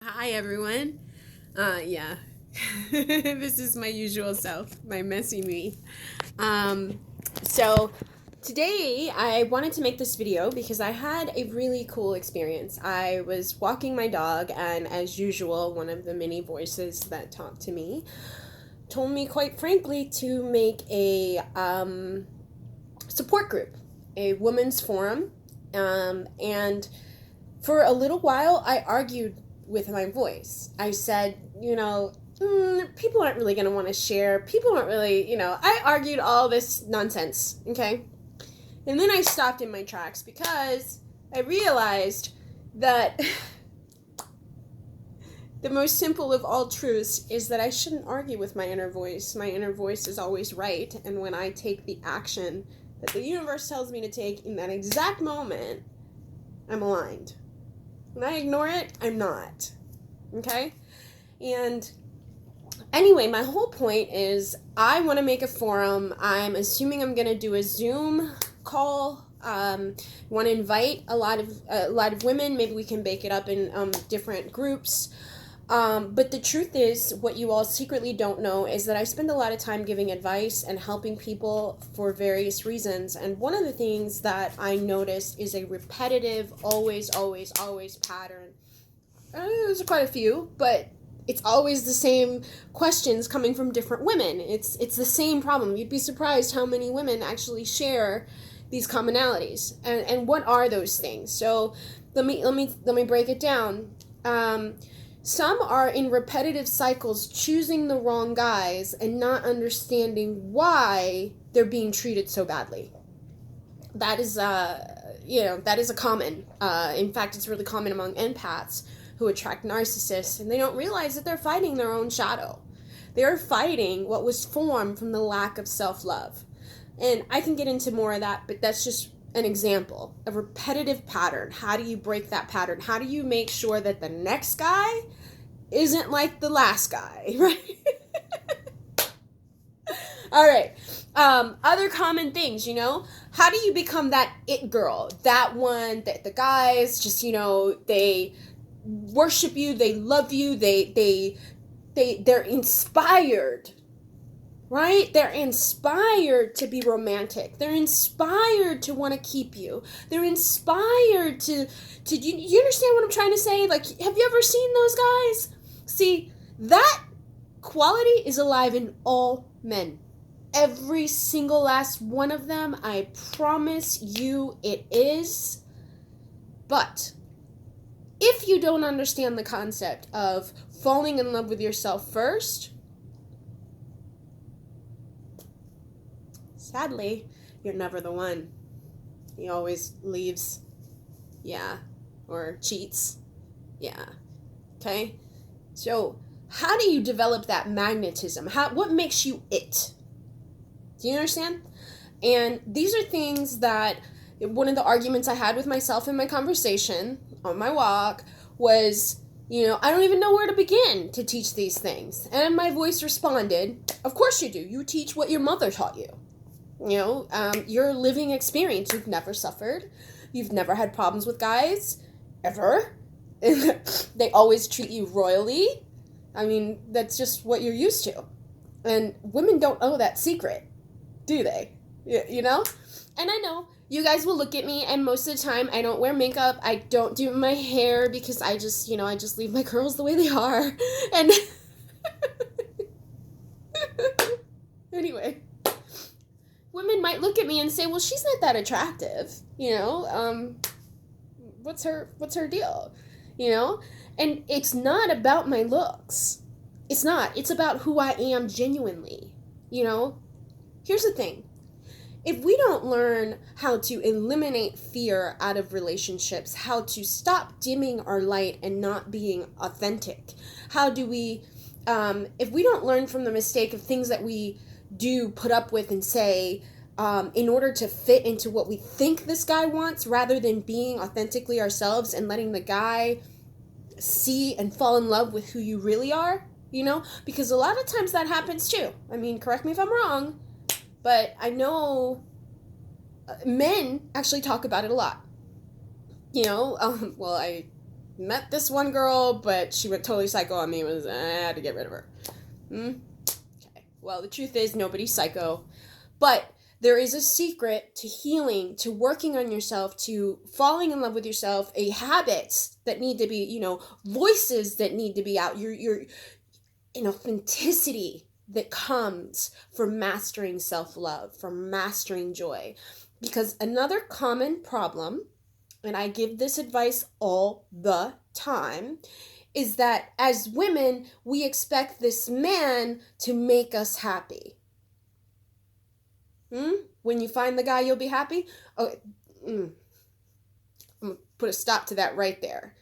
Hi, everyone. Yeah, this is my usual self, my messy me. Um, so today I wanted to make this video because I had a really cool experience. I was walking my dog, and as usual, one of the many voices that talk to me told me, quite frankly, to make a support group, a women's forum, and for a little while, I argued with my voice. I said, people aren't really going to want to share. People aren't really, I argued all this nonsense, okay? And then I stopped in my tracks because I realized that the most simple of all truths is that I shouldn't argue with my inner voice. My inner voice is always right, and when I take the action that the universe tells me to take in that exact moment, I'm aligned. When I ignore it, I'm not. Okay? And anyway, my whole point is I want to make a forum. I'm assuming I'm going to do a Zoom call. Want to invite a lot of women. Maybe we can bake it up in different groups. But the truth is, what you all secretly don't know is that I spend a lot of time giving advice and helping people for various reasons. And one of the things that I notice is a repetitive, always, always, always pattern. There's quite a few, but it's always the same questions coming from different women. It's the same problem. You'd be surprised how many women actually share these commonalities. And what are those things? So let me break it down. Some are in repetitive cycles choosing the wrong guys and not understanding why they're being treated so badly. That is that is a common. In fact, it's really common among empaths who attract narcissists, and they don't realize that they're fighting their own shadow. They're fighting what was formed from the lack of self-love. And I can get into more of that, but that's just an example. A repetitive pattern. How do you break that pattern? How do you make sure that the next guy isn't like the last guy, right? All right. Other common things, how do you become that it girl? That one that the guys just, they worship you, they love you, they're inspired, right? They're inspired to be romantic. They're inspired to want to keep you. They're inspired to you understand what I'm trying to say? Like, have you ever seen those guys? See, that quality is alive in all men. Every single last one of them, I promise you it is. But if you don't understand the concept of falling in love with yourself first, sadly, you're never the one. He always leaves. Yeah. Or cheats. Yeah. Okay? So, how do you develop that magnetism? What makes you it? Do you understand? And these are things that one of the arguments I had with myself in my conversation on my walk was, I don't even know where to begin to teach these things. And my voice responded, of course you do. You teach what your mother taught you. Your living experience. You've never suffered. You've never had problems with guys, ever. They always treat you royally. I mean, that's just what you're used to. And women don't know that secret, do they? And I know you guys will look at me, and most of the time I don't wear makeup. I don't do my hair because I just leave my curls the way they are. And anyway, women might look at me and say, well, she's not that attractive, what's her deal, and it's not about my looks. It's not. It's about who I am genuinely. Here's the thing. If we don't learn how to eliminate fear out of relationships, how to stop dimming our light and not being authentic, how do we, if we don't learn from the mistake of things that we do put up with and say, in order to fit into what we think this guy wants, rather than being authentically ourselves and letting the guy see and fall in love with who you really are, because a lot of times that happens too. I mean, correct me if I'm wrong, but I know men actually talk about it a lot. Well, I met this one girl, but she went totally psycho on me. I had to get rid of her. Okay. Well, the truth is nobody's psycho, but there is a secret to healing, to working on yourself, to falling in love with yourself, a habits that need to be, voices that need to be out, your an authenticity that comes from mastering self-love, from mastering joy. Because another common problem, and I give this advice all the time, is that as women, we expect this man to make us happy. When you find the guy, you'll be happy? Oh, I'm going to put a stop to that right there.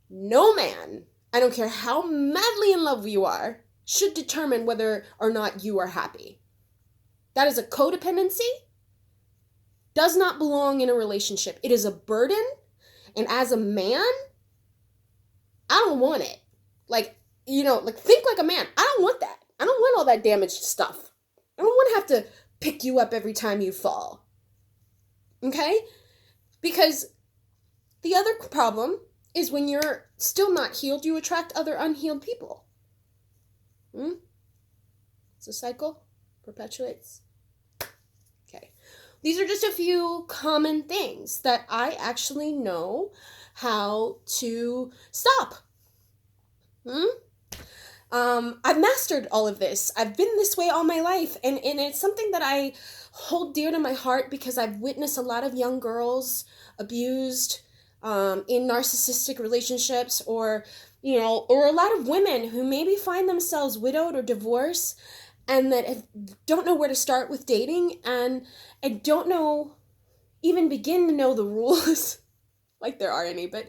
No man, I don't care how madly in love you are, should determine whether or not you are happy. That is a codependency. Does not belong in a relationship. It is a burden. And as a man, I don't want it. Think like a man. I don't want that. I don't want all that damaged stuff. I don't want to have to pick you up every time you fall. Okay? Because the other problem is when you're still not healed, you attract other unhealed people. It's a cycle. Perpetuates. Okay. These are just a few common things that I actually know how to stop. I've mastered all of this. I've been this way all my life, and it's something that I hold dear to my heart because I've witnessed a lot of young girls abused in narcissistic relationships, or a lot of women who maybe find themselves widowed or divorced and that don't know where to start with dating and don't know, even begin to know the rules, like there are any, but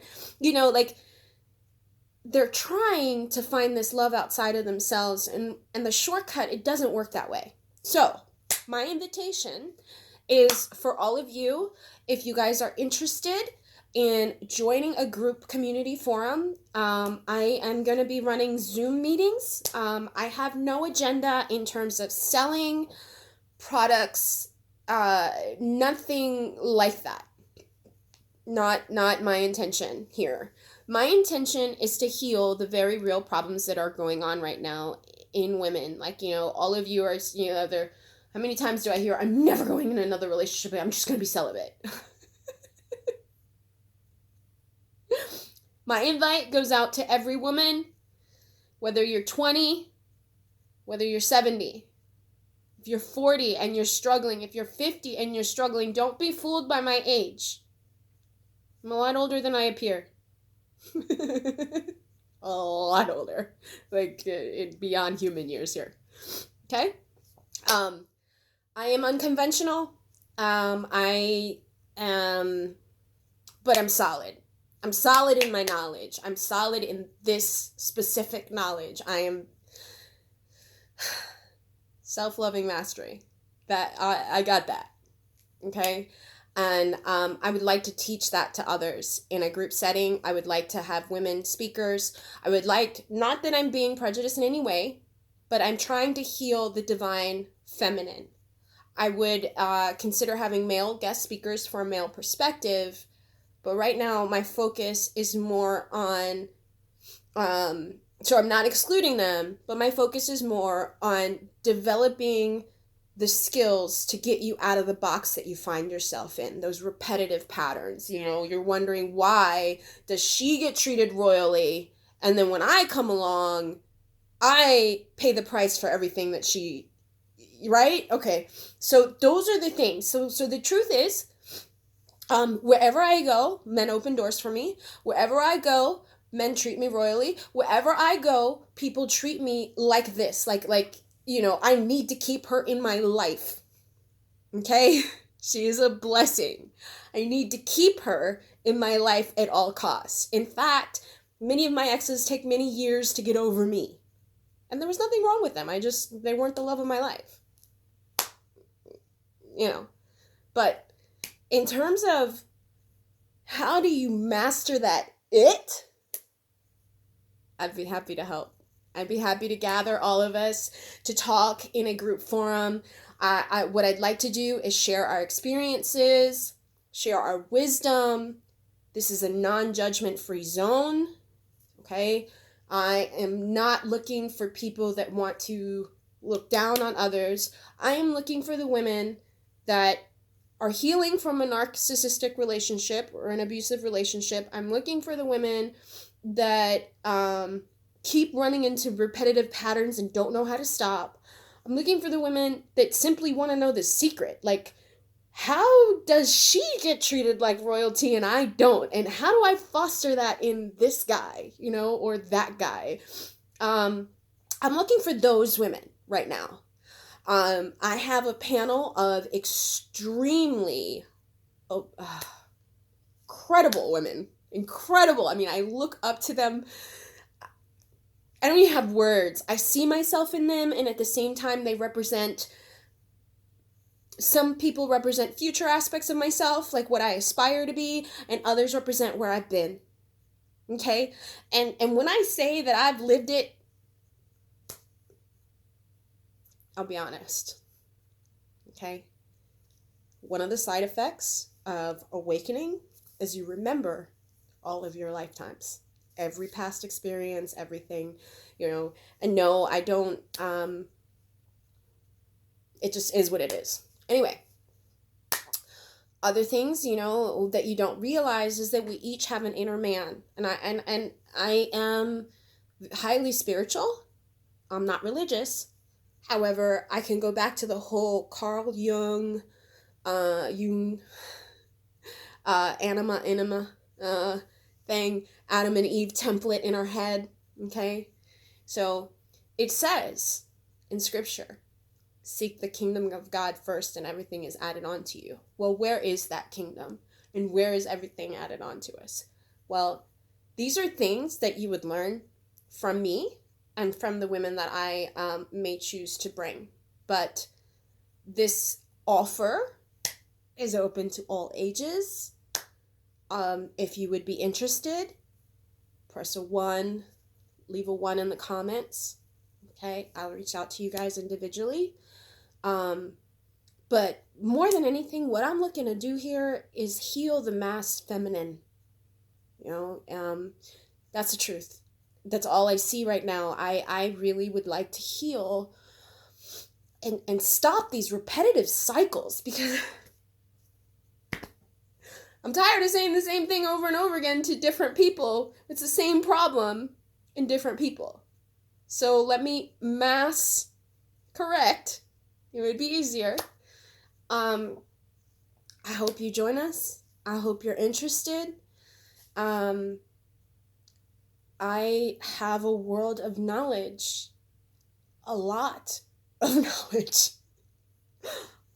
they're trying to find this love outside of themselves, and the shortcut, it doesn't work that way. So my invitation is for all of you, if you guys are interested in joining a group community forum, I am going to be running Zoom meetings. I have no agenda in terms of selling products, nothing like that. Not my intention here. My intention is to heal the very real problems that are going on right now in women. All of you are, how many times do I hear, I'm never going in another relationship, I'm just going to be celibate. My invite goes out to every woman, whether you're 20, whether you're 70, if you're 40 and you're struggling, if you're 50 and you're struggling, don't be fooled by my age. I'm a lot older than I appear. A lot older, beyond human years here. Okay? I am unconventional. I am, but I'm solid. I'm solid in my knowledge. I'm solid in this specific knowledge. I am self-loving mastery. That I got that. Okay? And I would like to teach that to others in a group setting. I would like to have women speakers. I would like, not that I'm being prejudiced in any way, but I'm trying to heal the divine feminine. I would consider having male guest speakers for a male perspective, but right now my focus is more on, so I'm not excluding them, but my focus is more on developing the skills to get you out of the box that you find yourself in, those repetitive patterns. You're wondering, why does she get treated royally, and then when I come along, I pay the price for everything that she, right? Okay, so those are the things. So the truth is, wherever I go, men open doors for me. Wherever I go, men treat me royally. Wherever I go, people treat me like this, like I need to keep her in my life. Okay? She is a blessing. I need to keep her in my life at all costs. In fact, many of my exes take many years to get over me. And there was nothing wrong with them. They weren't the love of my life. But in terms of how do you master that I'd be happy to help. I'd be happy to gather all of us to talk in a group forum. What I'd like to do is share our experiences, share our wisdom, This is a non-judgment free zone. Okay? I am not looking for people that want to look down on others. I am looking for the women that are healing from a narcissistic relationship or an abusive relationship. I'm looking for the women that keep running into repetitive patterns and don't know how to stop. I'm looking for the women that simply want to know the secret. Like, how does she get treated like royalty and I don't? And how do I foster that in this guy, or that guy? I'm looking for those women right now. I have a panel of extremely incredible women. Incredible. I mean, I look up to them. I don't even have words. I see myself in them, and at the same time, they represent... Some people represent future aspects of myself, like what I aspire to be, and others represent where I've been. Okay? And when I say that I've lived it, I'll be honest. Okay? One of the side effects of awakening is you remember all of your lifetimes. Every past experience, everything, and no, I don't, it just is what it is. Anyway, other things, that you don't realize is that we each have an inner man. And I am highly spiritual. I'm not religious. However, I can go back to the whole Carl Jung, anima, enema, thing, Adam and Eve template in our head. Okay? So it says in scripture, seek the kingdom of God first and everything is added on to you. Well, where is that kingdom? And where is everything added on to us? Well, these are things that you would learn from me and from the women that I may choose to bring. But this offer is open to all ages. If you would be interested, press a 1, leave a 1 in the comments. Okay, I'll reach out to you guys individually. But more than anything, what I'm looking to do here is heal the mass feminine. That's the truth. That's all I see right now. I really would like to heal and stop these repetitive cycles, because I'm tired of saying the same thing over and over again to different people. It's the same problem in different people. So let me mass correct. It would be easier. I hope you join us. I hope you're interested. I have a world of knowledge, a lot of knowledge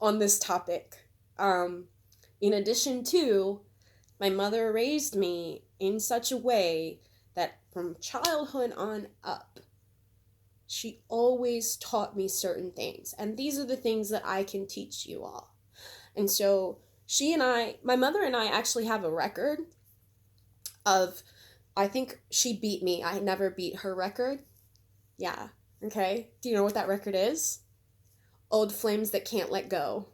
on this topic. In addition to, my mother raised me in such a way that from childhood on up, she always taught me certain things. And these are the things that I can teach you all. And so my mother and I actually have a record of, I think she beat me. I never beat her record. Yeah. Okay. Do you know what that record is? Old Flames That Can't Let Go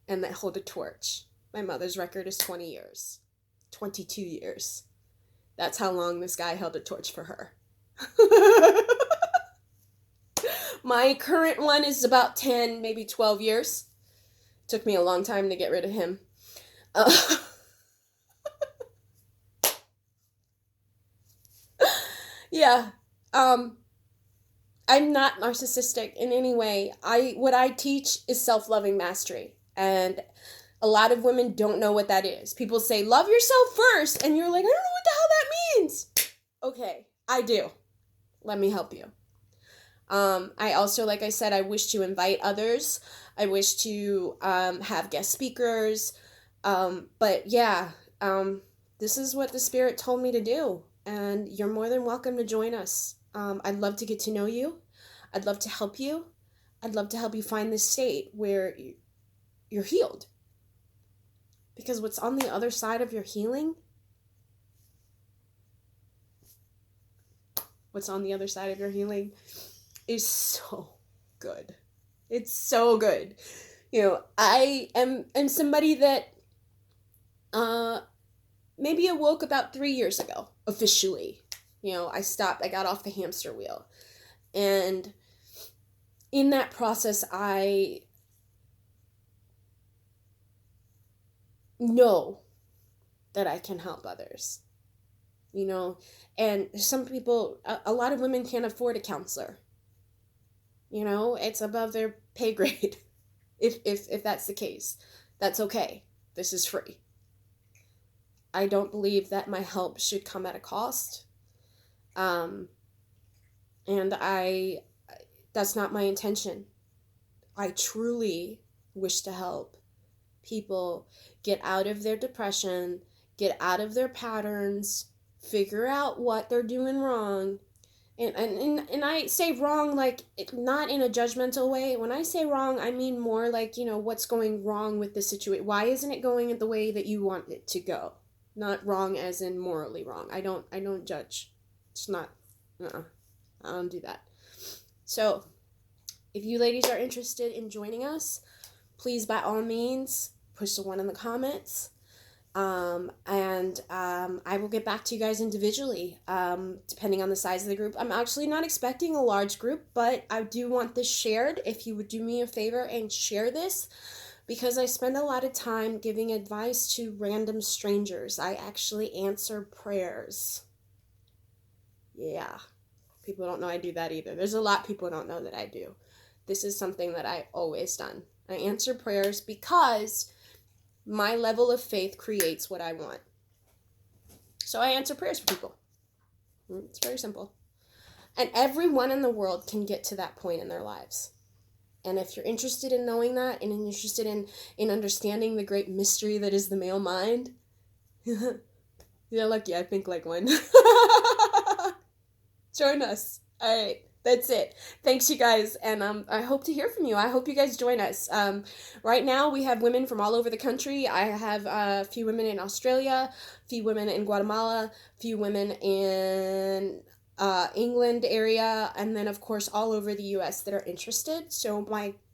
and That Hold a Torch. My mother's record is 20 years. 22 years. That's how long this guy held a torch for her. My current one is about 10, maybe 12 years. Took me a long time to get rid of him. Yeah. I'm not narcissistic in any way. What I teach is self-loving mastery. And a lot of women don't know what that is. People say, love yourself first. And you're like, I don't know what the hell that means. Okay, I do. Let me help you. I also, like I said, I wish to invite others. I wish to have guest speakers. But yeah, this is what the Spirit told me to do. And you're more than welcome to join us. I'd love to get to know you. I'd love to help you. I'd love to help you find this state where you're healed. Because what's on the other side of your healing, is so good. It's so good. I am somebody that maybe awoke about 3 years ago, officially. I got off the hamster wheel. And in that process, I know that I can help others. And some people, a lot of women can't afford a counselor. It's above their pay grade. If that's the case, that's okay. This is free. I don't believe that my help should come at a cost. And that's not my intention. I truly wish to help people get out of their depression, get out of their patterns, figure out what they're doing wrong. And I say wrong, like, not in a judgmental way. When I say wrong, I mean more like, what's going wrong with the situation. Why isn't it going the way that you want it to go? Not wrong as in morally wrong. I don't judge. It's not, I don't do that. So, if you ladies are interested in joining us, please, by all means, push the 1 in the comments. I will get back to you guys individually, depending on the size of the group. I'm actually not expecting a large group, but I do want this shared. If you would do me a favor and share this, because I spend a lot of time giving advice to random strangers. I actually answer prayers. Yeah. People don't know I do that either. There's a lot people don't know that I do. This is something that I always done. I answer prayers because my level of faith creates what I want. So I answer prayers for people. It's very simple. And everyone in the world can get to that point in their lives. And if you're interested in knowing that and interested in understanding the great mystery that is the male mind, you're lucky I think like one. Join us. All right. That's it. Thanks, you guys, and I hope to hear from you. I hope you guys join us. Right now, we have women from all over the country. I have a few women in Australia, a few women in Guatemala, a few women in England area, and then, of course, all over the U.S. that are interested. So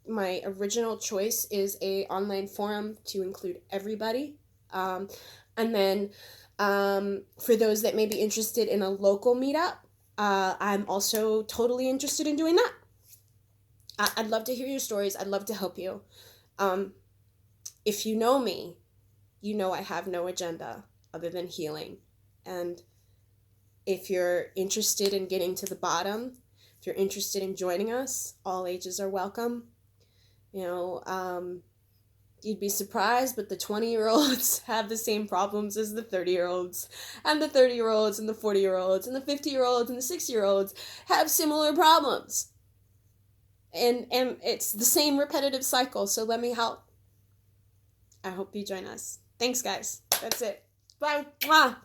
my original choice is a online forum to include everybody. And then for those that may be interested in a local meetup, I'm also totally interested in doing that. I'd love to hear your stories. I'd love to help you. If you know me, you know I have no agenda other than healing. And if you're interested in getting to the bottom, if you're interested in joining us, all ages are welcome. You'd be surprised, but the 20-year-olds have the same problems as the 30-year-olds, and the 30-year-olds, and the 40-year-olds, and the 50-year-olds, and the 60-year-olds have similar problems. And it's the same repetitive cycle, so let me help. I hope you join us. Thanks, guys. That's it. Bye. Mwah.